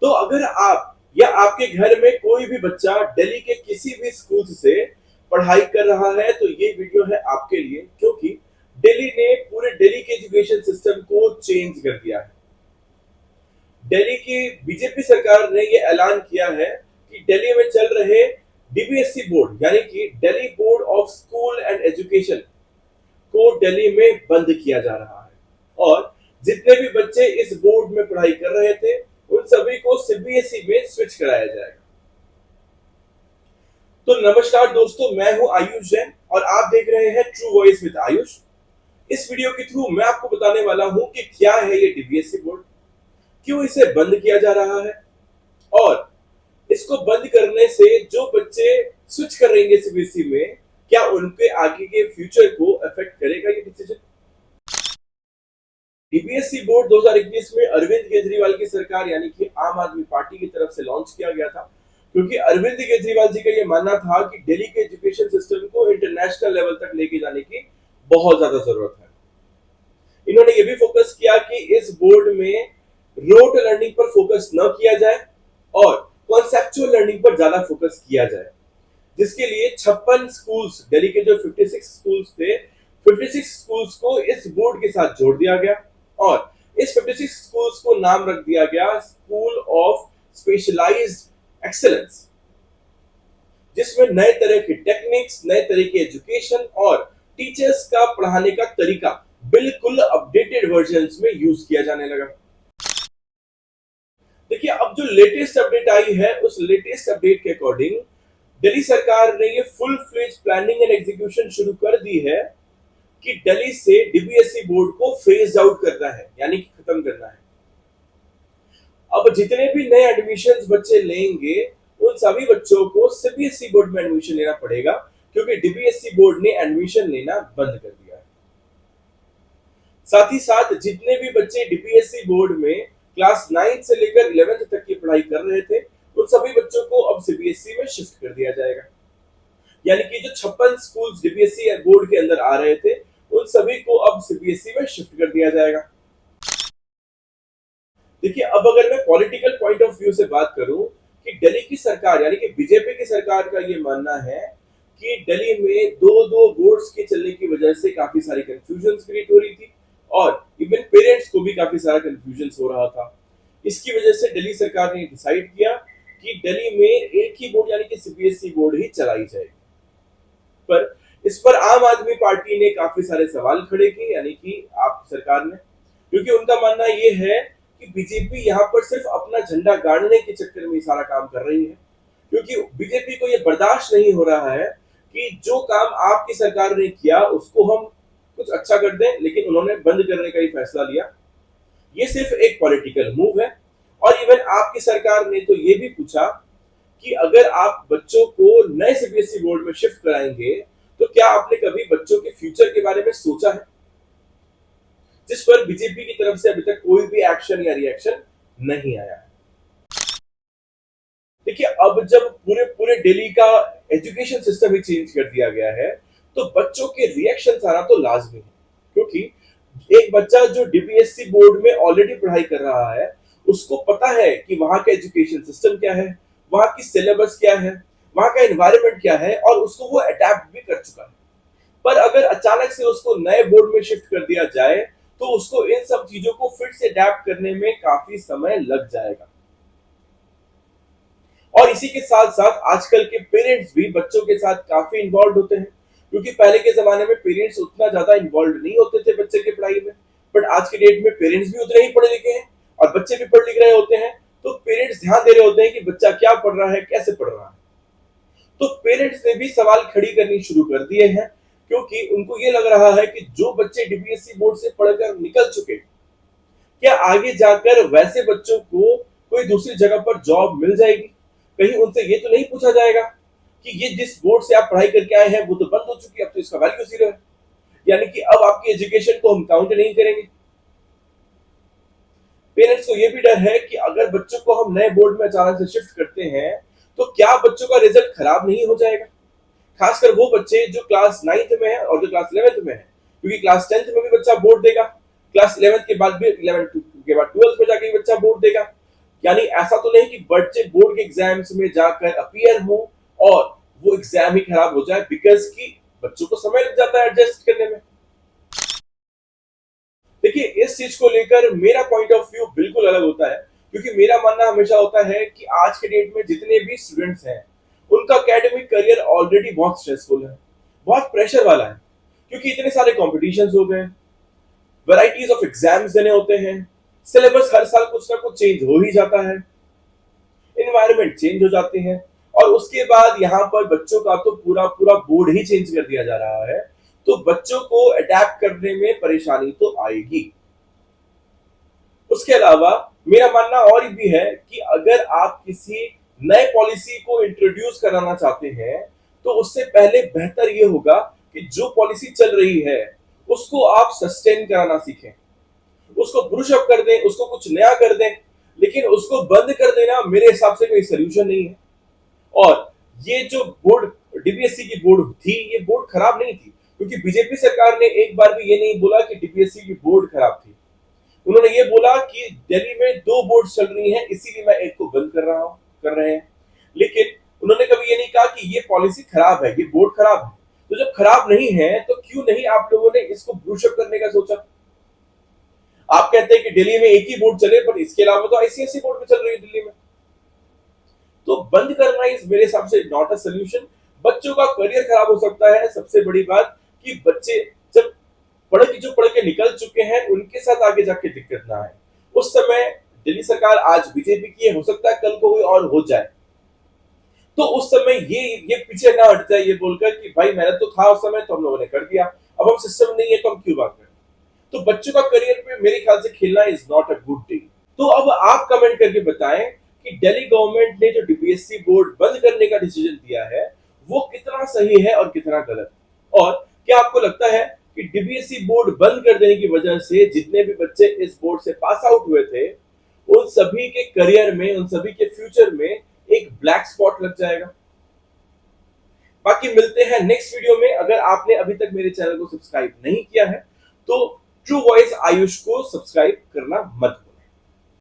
तो अगर आप या आपके घर में कोई भी बच्चा दिल्ली के किसी भी स्कूल से पढ़ाई कर रहा है तो ये वीडियो है आपके लिए, क्योंकि दिल्ली ने पूरे दिल्ली के एजुकेशन सिस्टम को चेंज कर दिया है। दिल्ली की बीजेपी सरकार ने ये ऐलान किया है कि दिल्ली में चल रहे डीबीएसई बोर्ड यानी कि Delhi board of school and education को दिल्ली में बंद किया जा रहा है और जितने भी बच्चे इस बोर्ड में पढ़ाई कर रहे थे उन सभी को सीबीएसई में स्विच कराया जाएगा। तो नमस्कार दोस्तों, मैं हूं आयुष जैन और आप देख रहे हैं ट्रू वॉइस विद आयुष। इस वीडियो के थ्रू मैं आपको बताने वाला हूं कि क्या है ये डीबीएसई बोर्ड, क्यों इसे बंद किया जा रहा है और इसको बंद करने से जो बच्चे स्विच करेंगे सीबीएसई में, क्या उनके आगे के फ्यूचर को अफेक्ट करेगा ये डिसीजन। डीबीएसई बोर्ड 2021 में अरविंद केजरीवाल की सरकार यानी कि आम आदमी पार्टी की तरफ से लॉन्च किया गया था, क्योंकि अरविंद केजरीवाल जी का यह मानना था कि दिल्ली के एजुकेशन सिस्टम को इंटरनेशनल लेवल तक लेके जाने की बहुत ज्यादा जरूरत है। इन्होंने ये भी फोकस किया कि इस बोर्ड में रोट लर्निंग पर फोकस न किया जाए और कॉन्सेप्चुअल लर्निंग पर ज्यादा फोकस किया जाए, जिसके लिए 56 स्कूल्स, दिल्ली के जो 56 स्कूल्स थे, 56 स्कूल्स को इस बोर्ड के साथ जोड़ दिया गया और इस 56 स्कूल्स को नाम रख दिया गया स्कूल ऑफ स्पेशलाइज्ड एक्सेलेंस, जिसमें नए तरह की टेक्निक्स, नए तरह की एजुकेशन और टीचर्स का पढ़ाने का तरीका बिल्कुल अपडेटेड वर्जन्स में यूज किया जाने लगा। देखिए, अब जो लेटेस्ट अपडेट आई है उस लेटेस्ट अपडेट के अकॉर्डिंग दिल्ली सरकार ने ये full fledge planning and execution शुरू कर दी है कि दिल्ली से डीबीएसई बोर्ड को फेज आउट करना है, यानी कि खत्म करना है। अब जितने भी नए एडमिशंस बच्चे लेंगे उन सभी बच्चों को सीबीएसई बोर्ड में एडमिशन लेना पड़ेगा, क्योंकि डीबीएसई बोर्ड ने एडमिशन लेना बंद कर दिया है। साथ ही साथ जितने भी बच्चे डीबीएसई बोर्ड में क्लास 9 से लेकर 11th तक की पढ़ाई कर रहे थे उन सभी बच्चों को अब सीबीएसई में शिफ्ट कर दिया जाएगा, यानी कि जो 56 स्कूल्स डीबीएसई बोर्ड के अंदर आ रहे थे उन सभी को अब सीबीएसई में शिफ्ट कर दिया जाएगा। देखिए, अब अगर मैं पॉलिटिकल पॉइंट ऑफ व्यू से बात करूं कि दिल्ली की सरकार यानी कि बीजेपी की सरकार का ये मानना है कि दिल्ली में दो बोर्ड्स के चलने की वजह से काफी सारी कंफ्यूजन क्रिएट हो रही थी और इवन पेरेंट्स को भी काफी सारा कंफ्यूजन हो रहा था। इसकी वजह से दिल्ली सरकार ने डिसाइड किया कि दिल्ली में एक ही बोर्ड यानी कि सीबीएसई बोर्ड ही चलाई जाएगी। पर इस पर आम आदमी पार्टी ने काफी सारे सवाल खड़े किए, यानी कि आप सरकार ने, क्योंकि उनका मानना यह है कि बीजेपी यहाँ पर सिर्फ अपना झंडा गाड़ने के चक्कर में सारा काम कर रही है, क्योंकि बीजेपी को यह बर्दाश्त नहीं हो रहा है कि जो काम आपकी सरकार ने किया उसको हम कुछ अच्छा कर दें, लेकिन उन्होंने बंद करने का ही फैसला लिया। ये सिर्फ एक पॉलिटिकल मूव है। और इवन आपकी सरकार ने तो ये भी पूछा कि अगर आप बच्चों को नए सीबीएसई बोर्ड में शिफ्ट कराएंगे तो क्या आपने कभी बच्चों के फ्यूचर के बारे में सोचा है, जिस पर बीजेपी की तरफ से अभी तक कोई भी एक्शन या रिएक्शन नहीं आया है। देखिए, अब जब पूरे पूरे दिल्ली का एजुकेशन सिस्टम ही चेंज कर दिया गया है तो बच्चों के रिएक्शन आना तो लाजमी है, क्योंकि एक बच्चा जो डीबीएसई बोर्ड में ऑलरेडी पढ़ाई कर रहा है उसको पता है कि वहां का एजुकेशन सिस्टम क्या है, वहां की सिलेबस क्या है, वहां का एनवायरनमेंट क्या है और उसको वो अडेप्ट भी कर चुका है। पर अगर अचानक से उसको नए बोर्ड में शिफ्ट कर दिया जाए तो उसको इन सब चीजों को फिर से अडेप्ट करने में काफी समय लग जाएगा। और इसी के साथ साथ आजकल के पेरेंट्स भी बच्चों के साथ काफी इन्वॉल्व होते हैं, क्योंकि पहले के जमाने में पेरेंट्स उतना ज्यादा इन्वॉल्व नहीं होते थे बच्चे की पढ़ाई में, बट आज के डेट में पेरेंट्स भी उतने ही पढ़े लिखे हैं और बच्चे भी पढ़ लिख रहे होते हैं, तो पेरेंट्स ध्यान दे रहे होते हैं कि बच्चा क्या पढ़ रहा है, कैसे पढ़ रहा है। तो पेरेंट्स ने भी सवाल खड़ी करनी शुरू कर दिए हैं, क्योंकि उनको ये लग रहा है कि जो बच्चे डीबीएसई बोर्ड से पढ़कर निकल चुके, क्या आगे जाकर वैसे बच्चों को कोई दूसरी जगह पर जॉब मिल जाएगी? कहीं उनसे ये तो नहीं पूछा जाएगा कि ये जिस बोर्ड से आप पढ़ाई करके आए हैं वो तो बंद हो चुकी है, अब तो इसका वैल्यू जीरो है, यानी कि अब आपकी एजुकेशन को हम काउंट नहीं करेंगे। पेरेंट्स को ये भी डर है कि अगर बच्चों को हम नए बोर्ड में अचानक से शिफ्ट करते हैं तो क्या बच्चों का रिजल्ट खराब नहीं हो जाएगा, खासकर वो बच्चे जो क्लास 9th में है और जो क्लास 11th में है, क्योंकि क्लास 10th में भी बच्चा बोर्ड देगा, क्लास 11th के बाद भी 11th के बाद 12th में जाके बच्चा बोर्ड देगा। यानी ऐसा तो नहीं कि बच्चे बोर्ड के एग्जाम्स में जाकर अपीयर हो और वो एग्जाम ही खराब हो जाए, बिकॉज कि बच्चों को समय लग जाता है एडजस्ट करने में। देखिए, इस चीज को लेकर मेरा पॉइंट ऑफ व्यू बिल्कुल अलग होता है, क्योंकि मेरा मानना हमेशा होता है कि आज के डेट में जितने भी स्टूडेंट्स हैं उनका एकेडमिक करियर ऑलरेडी बहुत स्ट्रेसफुल है, बहुत प्रेशर वाला है, क्योंकि इतने सारे कॉम्पिटिशन्स हो गए, वैराइटीज ऑफ एग्जाम्स देने होते हैं, सिलेबस हर साल कुछ ना कुछ चेंज हो ही जाता है, इन्वायरमेंट चेंज हो जाते हैं, और उसके बाद यहाँ पर बच्चों का तो पूरा पूरा बोर्ड ही चेंज कर दिया जा रहा है, तो बच्चों को अडेप्ट करने में परेशानी तो आएगी। उसके अलावा मेरा मानना और भी है कि अगर आप किसी नए पॉलिसी को इंट्रोड्यूस कराना चाहते हैं तो उससे पहले बेहतर यह होगा कि जो पॉलिसी चल रही है उसको आप सस्टेन कराना सीखें, उसको ब्रुश अप कर दें, उसको कुछ नया कर दें, लेकिन उसको बंद कर देना मेरे हिसाब से कोई सोल्यूशन नहीं है। और ये जो बोर्ड, डीपीएससी की बोर्ड थी, ये बोर्ड खराब नहीं थी, क्योंकि बीजेपी सरकार ने एक बार भी ये नहीं बोला कि डीपीएससी की बोर्ड खराब थी। उन्होंने ये बोला कि दिल्ली में दो बोर्ड चल रही हैं, इसीलिए मैं एक को बंद कर रहे हैं। लेकिन उन्होंने कभी ये नहीं कहा कि ये पॉलिसी खराब है, ये बोर्ड खराब है। तो जब खराब नहीं है तो क्यों नहीं आप लोगों ने इसको ब्रूशअप करने का सोचा? आप कहते हैं कि दिल्ली में एक ही बोर्ड चले, पर इसके अलावा तो आईसीएसई बोर्ड भी चल रही है दिल्ली में, तो बंद करना इस मेरे हिसाब से नॉट अ सोल्यूशन। बच्चों का करियर खराब हो सकता है, सबसे बड़ी बात कि बच्चे जब पढ़ के निकल चुके हैं उनके साथ आगे जाके दिक्कत ना आए। उस समय दिल्ली सरकार आज बीजेपी की है, हो सकता है कल को कोई और हो जाए, तो उस समय ये पीछे ना हट जाए ये बोलकर कि भाई मेहनत तो था उस समय तो हम लोगों ने कर दिया, अब हम सिस्टम नहीं है तो हम क्यों बात करें। तो बच्चों का करियर पे मेरे ख्याल से खेलना is not a good thing. तो अब आप कमेंट करके बताएं कि दिल्ली गवर्नमेंट ने जो डीपीएससी बोर्ड बंद करने का डिसीजन दिया है वो कितना सही है और कितना गलत, और क्या आपको लगता है कि डीपीएससी बोर्ड बंद कर देने की वजह से जितने भी बच्चे इस बोर्ड से पास आउट हुए थे उन सभी के करियर में, उन सभी के फ्यूचर में एक ब्लैक स्पॉट लग जाएगा? बाकी मिलते हैं नेक्स्ट वीडियो में। अगर आपने अभी तक मेरे चैनल को सब्सक्राइब नहीं किया है तो ट्रू वॉइस आयुष को सब्सक्राइब करना मत भूलिए।